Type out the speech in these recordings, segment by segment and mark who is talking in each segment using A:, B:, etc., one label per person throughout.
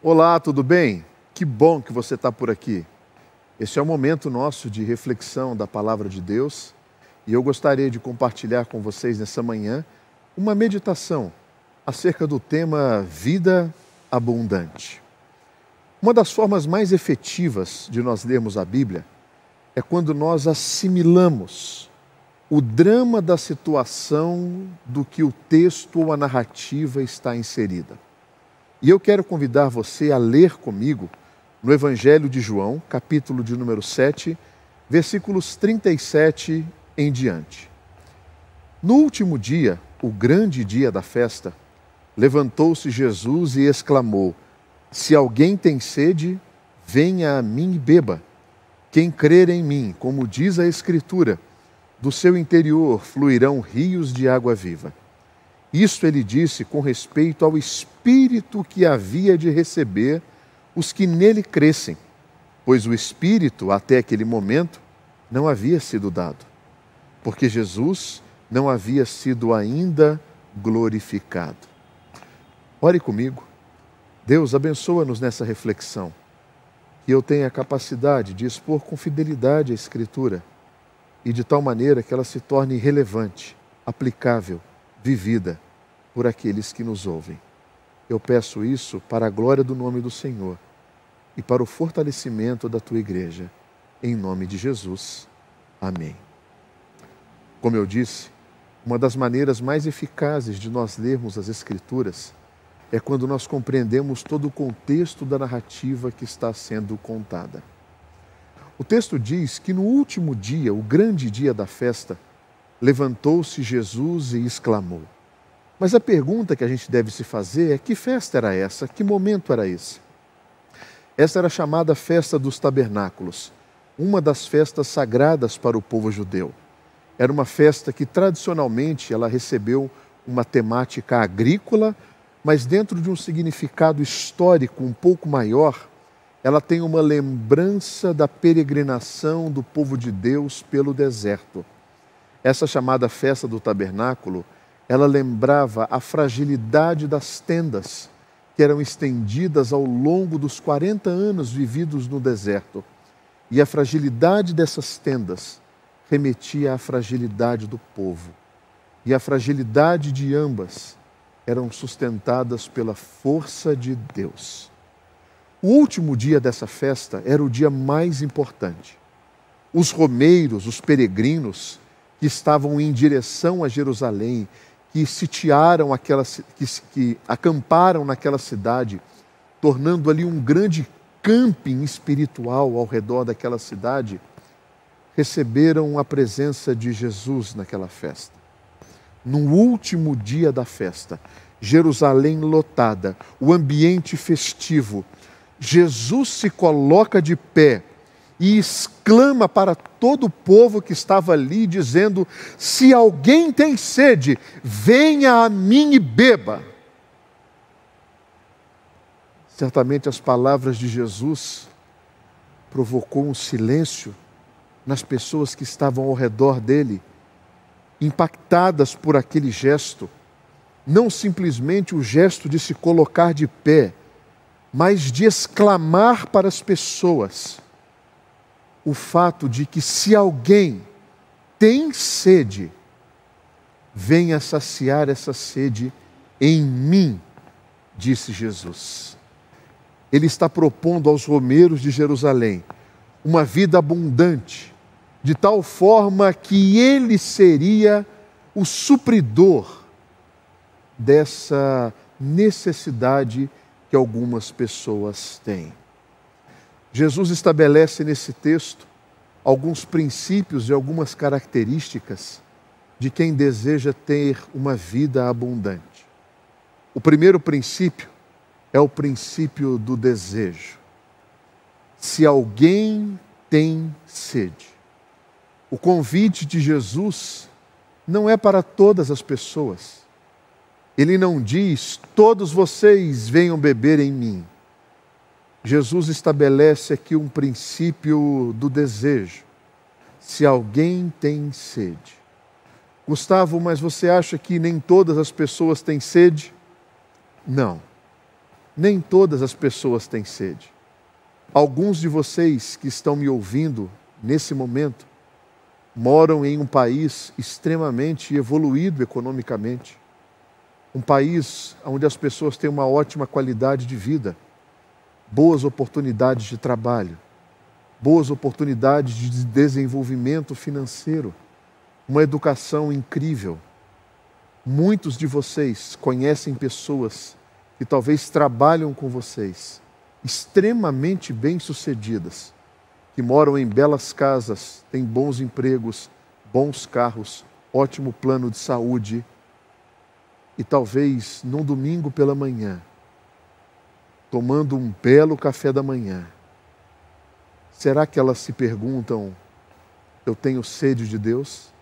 A: Olá, tudo bem? Que bom que você está por aqui. Esse é o momento nosso de reflexão da Palavra de Deus e eu gostaria de compartilhar com vocês nessa manhã uma meditação acerca do tema Vida Abundante. Uma das formas mais efetivas de nós lermos a Bíblia é quando nós assimilamos o drama da situação do que o texto ou a narrativa está inserida. E eu quero convidar você a ler comigo no Evangelho de João, capítulo de número 7, versículos 37 em diante. No último dia, o grande dia da festa, levantou-se Jesus e exclamou: Se alguém tem sede, venha a mim e beba. Quem crer em mim, como diz a Escritura, do seu interior fluirão rios de água viva. Isto ele disse com respeito ao Espírito que havia de receber os que nele crescem, pois o Espírito, até aquele momento, não havia sido dado, porque Jesus não havia sido ainda glorificado. Ore comigo. Deus, abençoa-nos nessa reflexão, que eu tenha a capacidade de expor com fidelidade a Escritura e de tal maneira que ela se torne relevante, aplicável, vivida por aqueles que nos ouvem. Eu peço isso para a glória do nome do Senhor e para o fortalecimento da tua igreja. Em nome de Jesus. Amém. Como eu disse, uma das maneiras mais eficazes de nós lermos as Escrituras é quando nós compreendemos todo o contexto da narrativa que está sendo contada. O texto diz que no último dia, o grande dia da festa, levantou-se Jesus e exclamou. Mas a pergunta que a gente deve se fazer é: que festa era essa? Que momento era esse? Essa era a chamada Festa dos Tabernáculos, uma das festas sagradas para o povo judeu. Era uma festa que tradicionalmente ela recebeu uma temática agrícola, mas dentro de um significado histórico um pouco maior, ela tem uma lembrança da peregrinação do povo de Deus pelo deserto. Essa chamada Festa do Tabernáculo, ela lembrava a fragilidade das tendas que eram estendidas ao longo dos 40 anos vividos no deserto. E a fragilidade dessas tendas remetia à fragilidade do povo. E a fragilidade de ambas eram sustentadas pela força de Deus. O último dia dessa festa era o dia mais importante. Os romeiros, os peregrinos, que estavam em direção a Jerusalém, que sitiaram que acamparam naquela cidade, tornando ali um grande camping espiritual ao redor daquela cidade, receberam a presença de Jesus naquela festa. No último dia da festa, Jerusalém lotada, o ambiente festivo, Jesus se coloca de pé e exclama para todo o povo que estava ali, dizendo: se alguém tem sede, venha a mim e beba. Certamente as palavras de Jesus provocou um silêncio nas pessoas que estavam ao redor dele, impactadas por aquele gesto, não simplesmente o gesto de se colocar de pé, mas de exclamar para as pessoas o fato de que se alguém tem sede, venha saciar essa sede em mim, disse Jesus. Ele está propondo aos romeiros de Jerusalém uma vida abundante, de tal forma que ele seria o supridor dessa necessidade que algumas pessoas têm. Jesus estabelece nesse texto alguns princípios e algumas características de quem deseja ter uma vida abundante. O primeiro princípio é o princípio do desejo. Se alguém tem sede. O convite de Jesus não é para todas as pessoas. Ele não diz: todos vocês venham beber em mim. Jesus estabelece aqui um princípio do desejo. Se alguém tem sede. Gustavo, mas você acha que nem todas as pessoas têm sede? Não. Nem todas as pessoas têm sede. Alguns de vocês que estão me ouvindo nesse momento moram em um país extremamente evoluído economicamente. Um país onde as pessoas têm uma ótima qualidade de vida, boas oportunidades de trabalho, boas oportunidades de desenvolvimento financeiro, uma educação incrível. Muitos de vocês conhecem pessoas que talvez trabalham com vocês, extremamente bem-sucedidas, que moram em belas casas, têm bons empregos, bons carros, ótimo plano de saúde. E talvez num domingo pela manhã, tomando um belo café da manhã, será que elas se perguntam: eu tenho sede de Deus?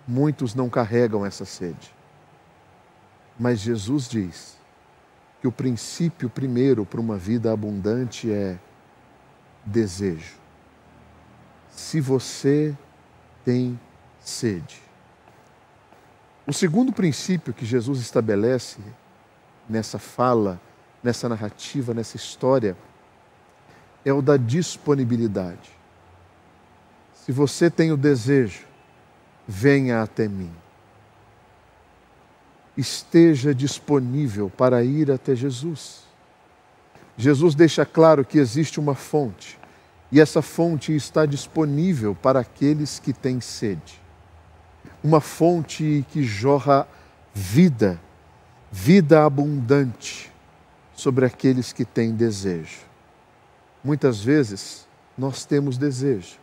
A: Muitos não carregam essa sede. Mas Jesus diz que o princípio primeiro para uma vida abundante é desejo. Se você tem sede. O segundo princípio que Jesus estabelece nessa fala, nessa narrativa, nessa história, é o da disponibilidade. Se você tem o desejo, venha até mim. Esteja disponível para ir até Jesus. Jesus deixa claro que existe uma fonte, e essa fonte está disponível para aqueles que têm sede. Uma fonte que jorra vida, vida abundante sobre aqueles que têm desejo. Muitas vezes nós temos desejo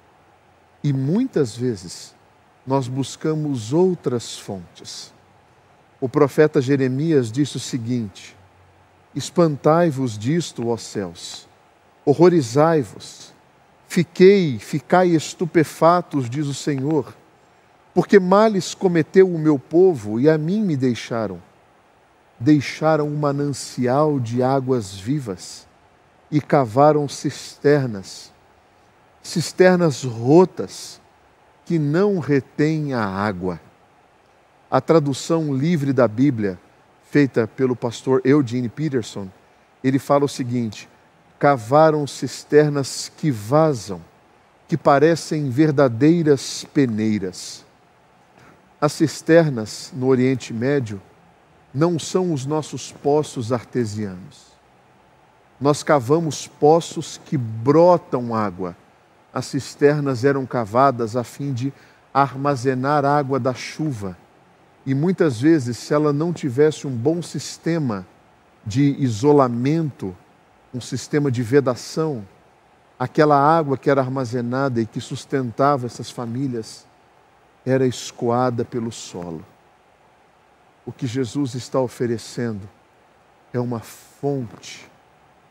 A: e muitas vezes nós buscamos outras fontes. O profeta Jeremias disse o seguinte: espantai-vos disto, ó céus, horrorizai-vos, ficai estupefatos, diz o Senhor, porque males cometeu o meu povo e a mim me deixaram. Deixaram um manancial de águas vivas e cavaram cisternas rotas que não retêm a água. A tradução livre da Bíblia, feita pelo pastor Eugene Peterson, ele fala o seguinte: cavaram cisternas que vazam, que parecem verdadeiras peneiras. As cisternas no Oriente Médio não são os nossos poços artesianos. Nós cavamos poços que brotam água. As cisternas eram cavadas a fim de armazenar água da chuva. E muitas vezes, se ela não tivesse um bom sistema de isolamento, um sistema de vedação, aquela água que era armazenada e que sustentava essas famílias era escoada pelo solo. O que Jesus está oferecendo é uma fonte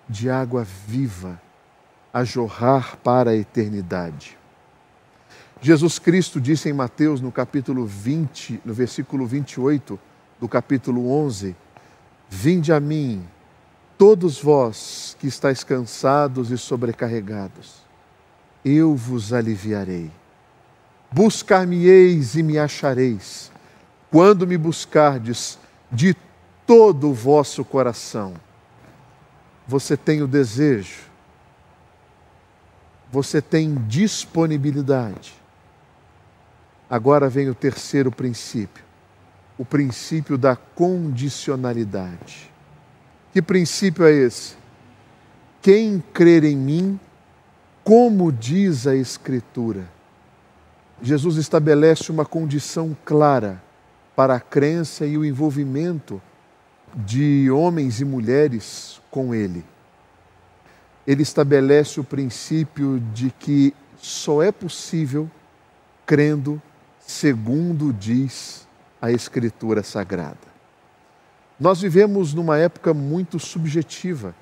A: de água viva a jorrar para a eternidade. Jesus Cristo disse em Mateus, no capítulo 20, no versículo 28 do capítulo 11, vinde a mim, todos vós que estáis cansados e sobrecarregados, eu vos aliviarei. Buscar-me-eis e me achareis, quando me buscardes de todo o vosso coração. Você tem o desejo, você tem disponibilidade. Agora vem o terceiro princípio, o princípio da condicionalidade. Que princípio é esse? Quem crer em mim, como diz a Escritura. Jesus estabelece uma condição clara para a crença e o envolvimento de homens e mulheres com Ele. Ele estabelece o princípio de que só é possível crendo segundo diz a Escritura Sagrada. Nós vivemos numa época muito subjetiva.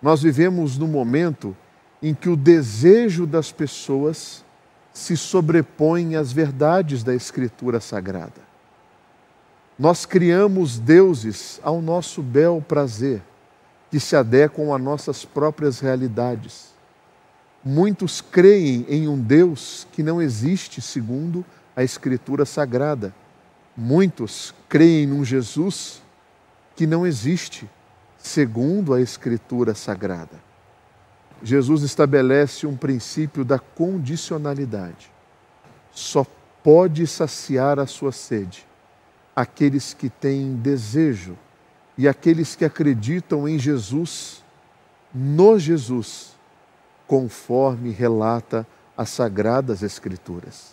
A: Nós vivemos num momento em que o desejo das pessoas se sobrepõe às verdades da Escritura Sagrada. Nós criamos deuses ao nosso bel prazer, que se adequam a nossas próprias realidades. Muitos creem em um Deus que não existe segundo a Escritura Sagrada. Muitos creem num Jesus que não existe segundo a Escritura Sagrada. Jesus estabelece um princípio da condicionalidade. Só pode saciar a sua sede aqueles que têm desejo e aqueles que acreditam em Jesus, no Jesus, conforme relata as Sagradas Escrituras.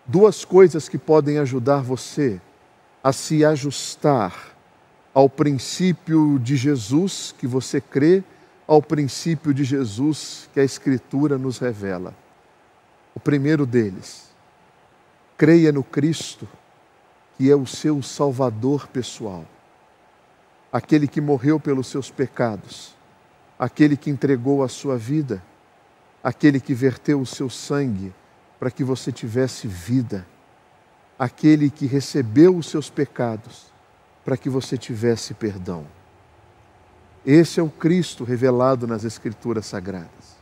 A: Duas coisas que podem ajudar você a se ajustar ao princípio de Jesus que você crê, ao princípio de Jesus que a Escritura nos revela. O primeiro deles, creia no Cristo, que é o seu Salvador pessoal, aquele que morreu pelos seus pecados, aquele que entregou a sua vida, aquele que verteu o seu sangue para que você tivesse vida, aquele que recebeu os seus pecados para que você tivesse perdão. Esse é o Cristo revelado nas Escrituras Sagradas.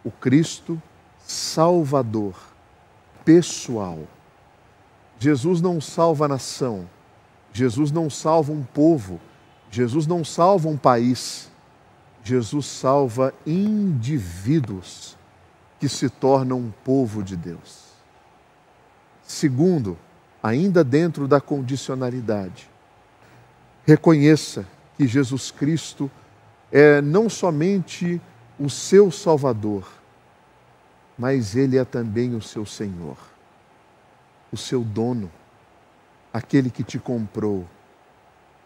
A: O Cristo Salvador, pessoal. Jesus não salva a nação, Jesus não salva um povo, Jesus não salva um país, Jesus salva indivíduos que se tornam um povo de Deus. Segundo, ainda dentro da condicionalidade, reconheça que Jesus Cristo é não somente o seu Salvador, mas Ele é também o seu Senhor, o seu dono, aquele que te comprou,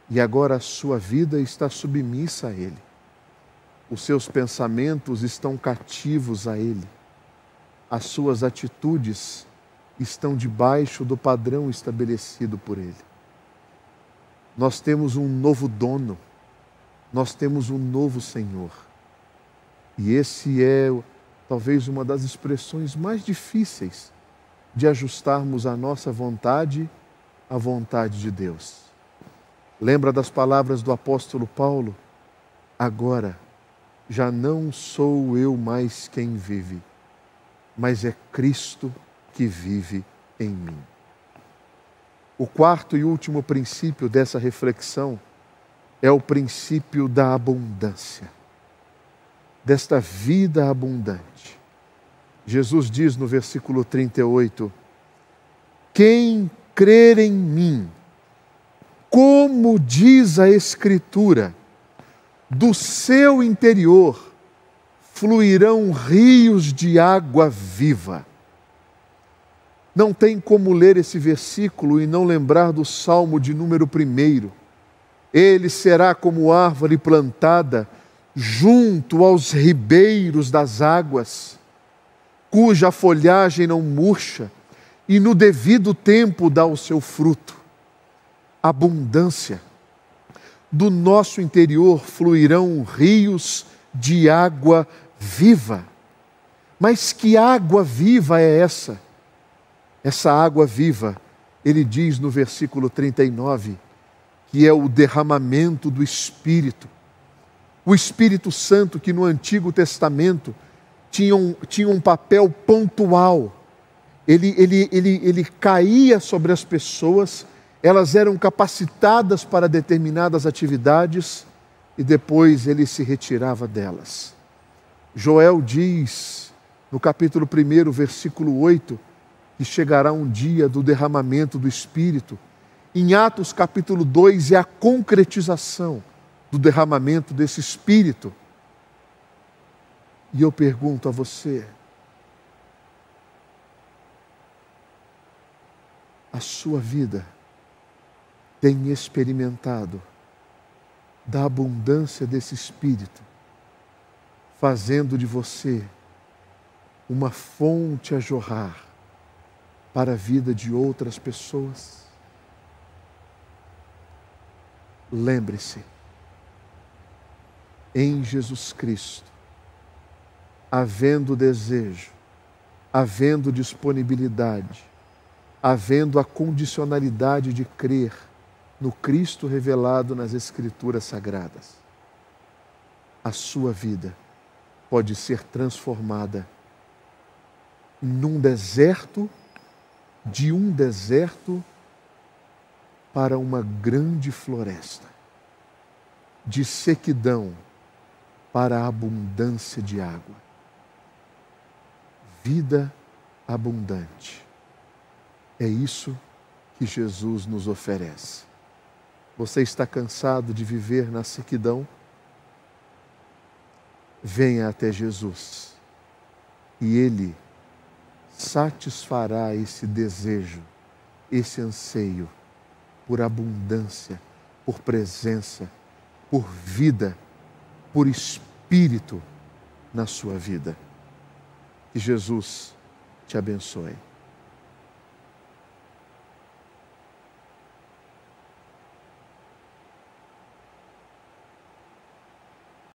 A: e agora a sua vida está submissa a Ele. Os seus pensamentos estão cativos a Ele. As suas atitudes estão debaixo do padrão estabelecido por Ele. Nós temos um novo dono, nós temos um novo Senhor. E esse é talvez uma das expressões mais difíceis de ajustarmos a nossa vontade à vontade de Deus. Lembra das palavras do apóstolo Paulo? Agora, já não sou eu mais quem vive, mas é Cristo que vive em mim. O quarto e último princípio dessa reflexão é o princípio da abundância, desta vida abundante. Jesus diz no versículo 38, quem crer em mim, como diz a Escritura, do seu interior fluirão rios de água viva. Não tem como ler esse versículo e não lembrar do Salmo de número 1. Ele será como árvore plantada junto aos ribeiros das águas, cuja folhagem não murcha e no devido tempo dá o seu fruto. Abundância. Do nosso interior fluirão rios de água viva. Mas que água viva é essa? Essa água viva, ele diz no versículo 39, que é o derramamento do Espírito. O Espírito Santo que no Antigo Testamento tinha um papel pontual. Ele caía sobre as pessoas, elas eram capacitadas para determinadas atividades e depois ele se retirava delas. Joel diz, no capítulo 1, versículo 8, que chegará um dia do derramamento do Espírito. Em Atos capítulo 2 é a concretização do derramamento desse Espírito. E eu pergunto a você, a sua vida tem experimentado da abundância desse Espírito, fazendo de você uma fonte a jorrar para a vida de outras pessoas? Lembre-se, em Jesus Cristo, havendo desejo, havendo disponibilidade, havendo a condicionalidade de crer no Cristo revelado nas Escrituras Sagradas, a sua vida pode ser transformada de um deserto para uma grande floresta, de sequidão para a abundância de água. Vida abundante. É isso que Jesus nos oferece. Você está cansado de viver na sequidão? Venha até Jesus e Ele satisfará esse desejo, esse anseio por abundância, por presença, por vida, por espírito na sua vida. Que Jesus te abençoe.